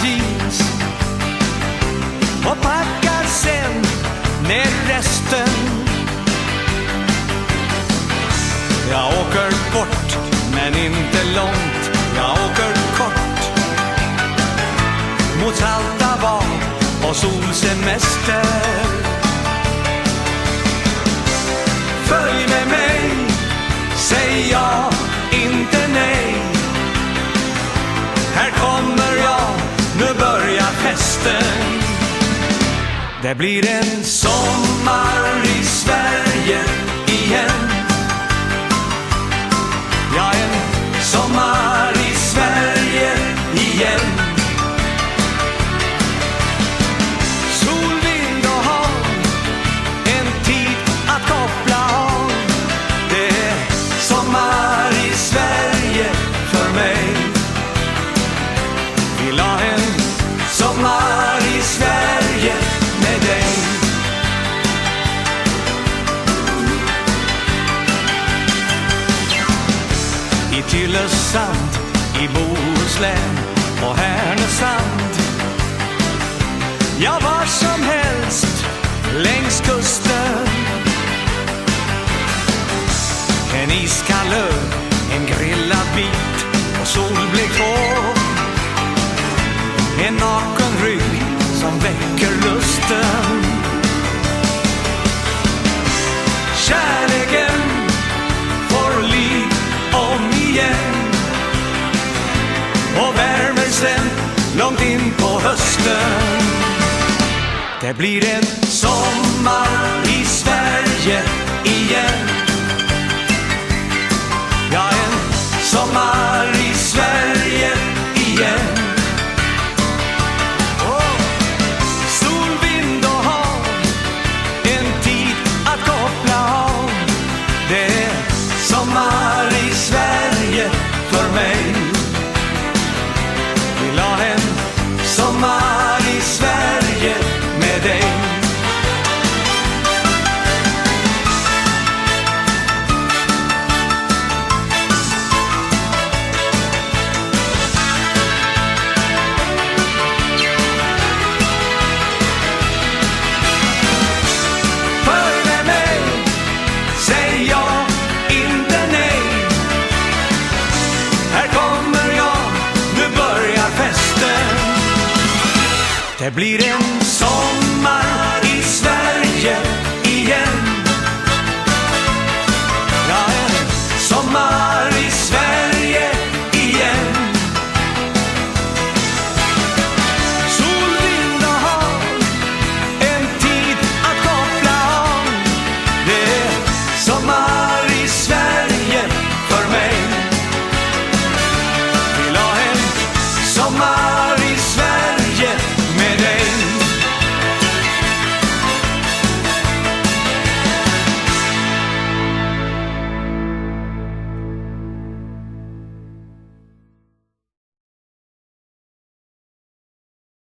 jeans och packar sen ner resten. Jag åker bort men inte långt, jag åker kort mot salta bad och solsemester. Följ med mig, säg ja, inte nej. Här kommer jag, nu börjar festen. Det blir en sommar i Sverige igen. Ja, en sommar i Sverige igen. Sol, vind och hav, en tid att koppla av. Det är sommar i Sverige för mig. Vill ha en sommar i Sverige med dig. I Tylösand, i Bohuslän och Härnösand, ja, var som helst längs kusten. En iskall öl, en grillad bit och solblekt hår. En naken rygg som väcker lusten. Kärleken får liv om igen och värmer sen långt in på hösten. Det blir en sommar i Sverige igen. Ja, en sommar i Sverige igen. Sol, vind och hav, en tid att koppla av. Det är sommar i Sverige för mig. Vill ha en sommar i Sverige med dig. Följ med mig, säg ja, inte nej. Här kommer jag, nu börjar festen. Det blir en sång